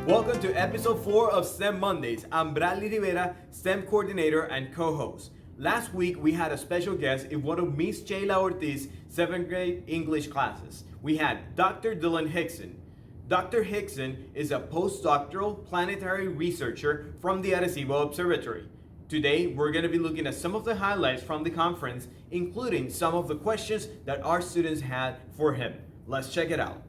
Welcome to episode 4 of STEM Mondays. I'm Bradley Rivera, STEM coordinator and co-host. Last week we had a special guest in one of Miss Sheila Ortiz's 7th grade English classes. We had Dr. Dylan Hickson. Dr. Hickson is a postdoctoral planetary researcher from the Arecibo Observatory. Today we're going to be looking at some of the highlights from the conference, including some of the questions that our students had for him. Let's check it out.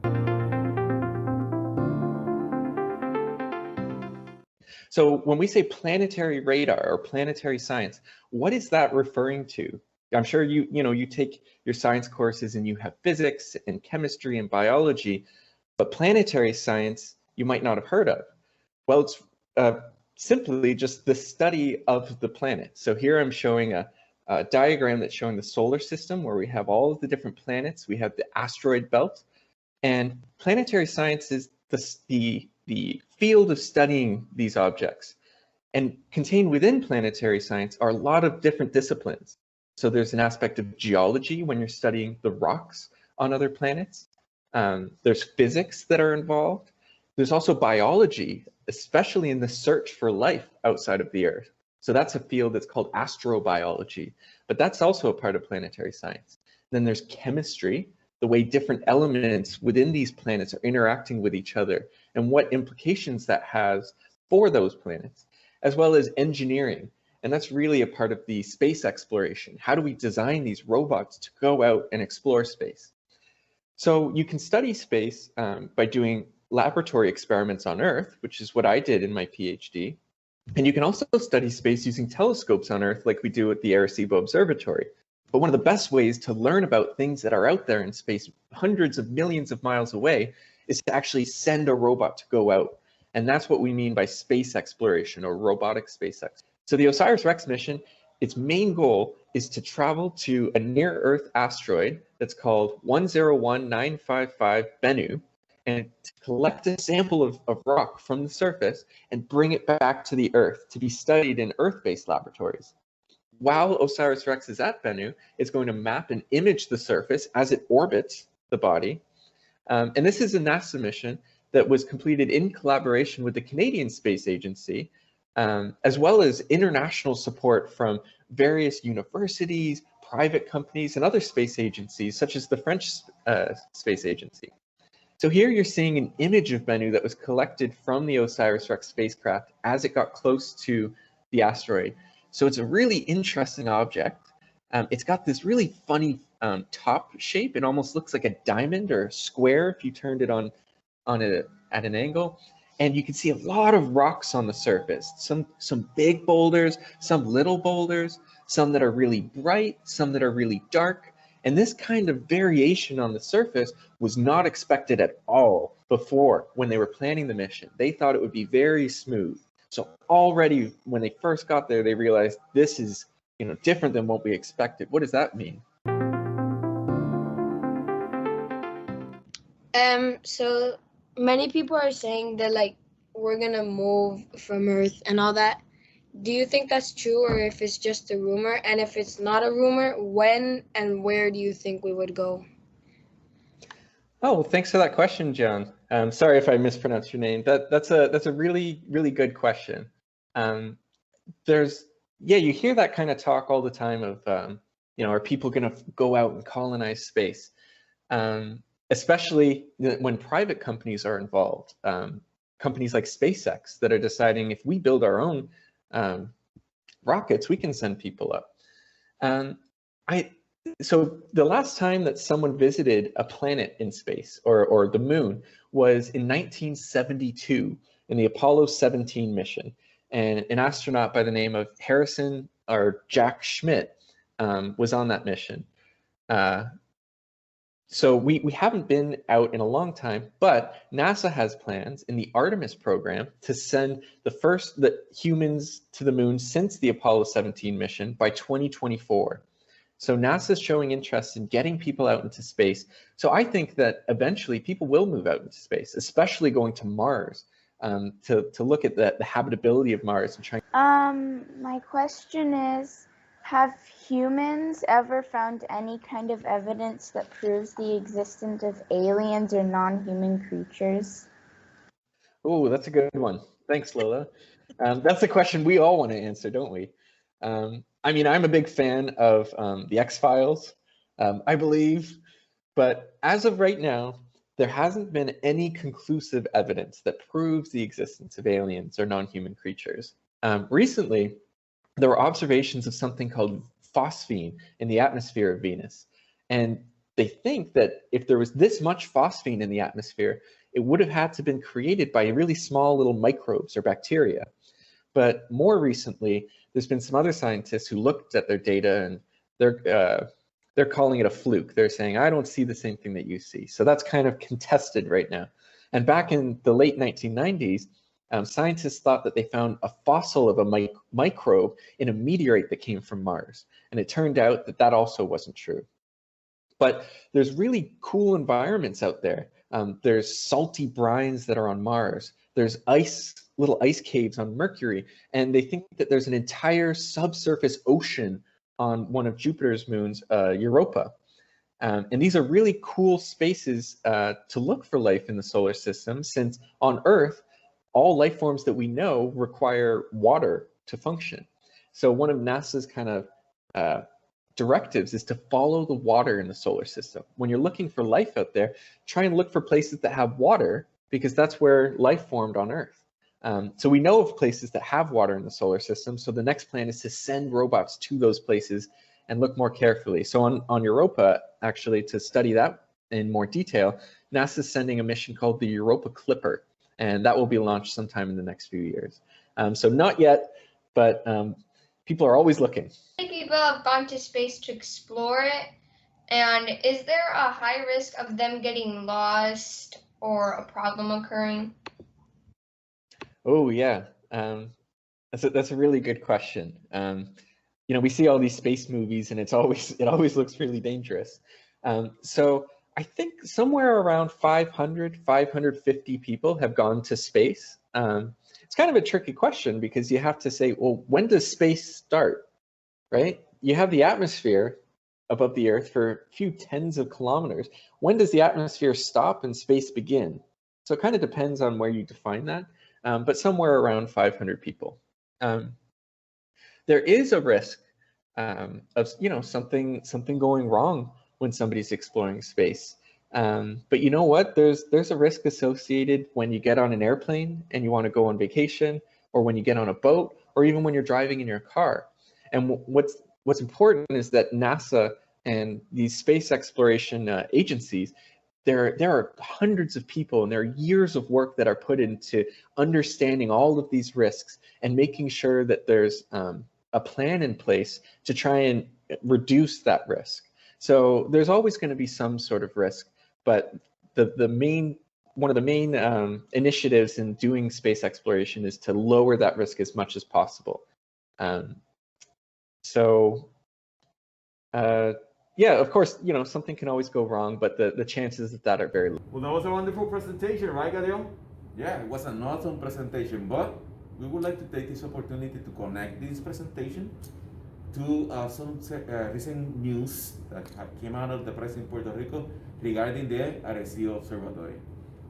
So when we say planetary radar or planetary science, what is that referring to? I'm sure you take your science courses and you have physics and chemistry and biology, but planetary science you might not have heard of. Well, it's simply just the study of the planet. So here I'm showing a diagram that's showing the solar system where we have all of the different planets. We have the asteroid belt, and planetary science is the field of studying these objects. And contained within planetary science are a lot of different disciplines. So there's an aspect of geology when you're studying the rocks on other planets. There's physics that are involved. There's also biology, especially in the search for life outside of the Earth. So that's a field that's called astrobiology, but that's also a part of planetary science. Then there's chemistry, the way different elements within these planets are interacting with each other and what implications that has for those planets, as well as engineering. And that's really a part of the space exploration. How do we design these robots to go out and explore space? So you can study space by doing laboratory experiments on Earth, which is what I did in my PhD. And you can also study space using telescopes on Earth like we do at the Arecibo Observatory. But one of the best ways to learn about things that are out there in space, hundreds of millions of miles away, is to actually send a robot to go out. And that's what we mean by space exploration or robotic space exploration. So the OSIRIS-REx mission, its main goal is to travel to a near-Earth asteroid that's called 101955 Bennu, and to collect a sample of rock from the surface and bring it back to the Earth to be studied in Earth-based laboratories. While OSIRIS-REx is at Bennu, it's going to map and image the surface as it orbits the body. And this is a NASA mission that was completed in collaboration with the Canadian Space Agency, as well as international support from various universities, private companies, and other space agencies, such as the French Space Agency. So here you're seeing an image of Bennu that was collected from the OSIRIS-REx spacecraft as it got close to the asteroid. So it's a really interesting object. It's got this really funny top shape. It almost looks like a diamond or a square if you turned it at an angle. And you can see a lot of rocks on the surface. Some big boulders, some little boulders, some that are really bright, some that are really dark. And this kind of variation on the surface was not expected at all before when they were planning the mission. They thought it would be very smooth. So already when they first got there, they realized this is, different than what we expected. What does that mean? So many people are saying that we're gonna move from Earth and all that. Do you think that's true, or if it's just a rumor? And if it's not a rumor, when and where do you think we would go? Oh, well, thanks for that question, John. Sorry if I mispronounced your name. That's a really, really good question. You hear that kind of talk all the time of, are people going to go out and colonize space? Especially when private companies are involved. Companies like SpaceX that are deciding if we build our own rockets, we can send people up. So the last time that someone visited a planet in space or the moon was in 1972 in the Apollo 17 mission. And an astronaut by the name of Harrison or Jack Schmitt was on that mission. So we haven't been out in a long time, but NASA has plans in the Artemis program to send the humans to the moon since the Apollo 17 mission by 2024. So NASA is showing interest in getting people out into space. So I think that eventually people will move out into space, especially going to Mars, to look at the habitability of Mars and trying. My question is, have humans ever found any kind of evidence that proves the existence of aliens or non-human creatures? Oh, that's a good one. Thanks, Lola. That's a question we all want to answer, don't we? I mean, I'm a big fan of the X-Files, I believe, but as of right now, there hasn't been any conclusive evidence that proves the existence of aliens or non-human creatures. Recently, there were observations of something called phosphine in the atmosphere of Venus. And they think that if there was this much phosphine in the atmosphere, it would have had to have been created by really small little microbes or bacteria. But more recently, there's been some other scientists who looked at their data and they're calling it a fluke. They're saying, I don't see the same thing that you see. So that's kind of contested right now. And back in the late 1990s, scientists thought that they found a fossil of a microbe in a meteorite that came from Mars. And it turned out that that also wasn't true. But there's really cool environments out there. There's salty brines that are on Mars. There's little ice caves on Mercury. And they think that there's an entire subsurface ocean on one of Jupiter's moons, Europa. And these are really cool spaces to look for life in the solar system, since on Earth, all life forms that we know require water to function. So one of NASA's kind of directives is to follow the water in the solar system. When you're looking for life out there, try and look for places that have water, because that's where life formed on Earth. So we know of places that have water in the solar system. So the next plan is to send robots to those places and look more carefully. So on Europa, actually, to study that in more detail, NASA's sending a mission called the Europa Clipper, and that will be launched sometime in the next few years. So not yet, but people are always looking. Many people have gone to space to explore it, and is there a high risk of them getting lost or a problem occurring? Oh yeah, that's a really good question. You know, we see all these space movies, and it always looks really dangerous. So I think somewhere around 500, 550 people have gone to space. It's kind of a tricky question, because you have to say, well, when does space start, right? You have the atmosphere above the Earth for a few tens of kilometers. When does the atmosphere stop and space begin? So it kind of depends on where you define that, but somewhere around 500 people. There is a risk of something going wrong when somebody's exploring space. But you know what? There's a risk associated when you get on an airplane and you want to go on vacation, or when you get on a boat, or even when you're driving in your car. And what's important is that NASA and these space exploration agencies, there are hundreds of people, and there are years of work that are put into understanding all of these risks and making sure that there's a plan in place to try and reduce that risk. So there's always going to be some sort of risk, but one of the main initiatives in doing space exploration is to lower that risk as much as possible. Yeah, of course, something can always go wrong, but the chances of that are very low. Well, that was a wonderful presentation, right, Gaddiel? Yeah, it was an awesome presentation, but we would like to take this opportunity to connect this presentation to some recent news that came out of the press in Puerto Rico regarding the Arecibo Observatory.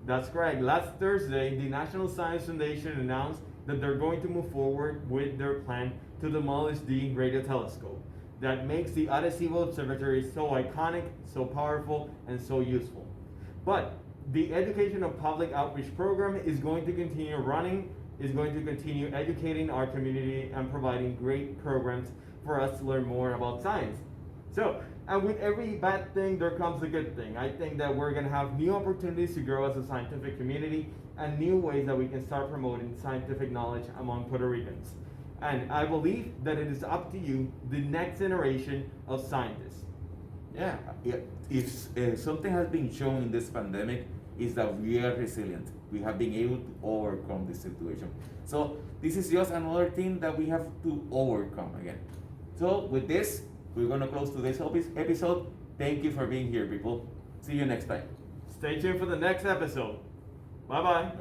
That's correct. Last Thursday, the National Science Foundation announced that they're going to move forward with their plan to demolish the radio telescope that makes the Arecibo Observatory so iconic, so powerful, and so useful. But the education and public outreach program is going to continue running, is going to continue educating our community and providing great programs for us to learn more about science. So, and with every bad thing, there comes a good thing. I think that we're gonna have new opportunities to grow as a scientific community and new ways that we can start promoting scientific knowledge among Puerto Ricans. And I believe that it is up to you, the next generation of scientists. Yeah, if something has been shown in this pandemic is that we are resilient. We have been able to overcome this situation. So this is just another thing that we have to overcome again. So with this, we're gonna close today's episode. Thank you for being here, people. See you next time. Stay tuned for the next episode. Bye-bye.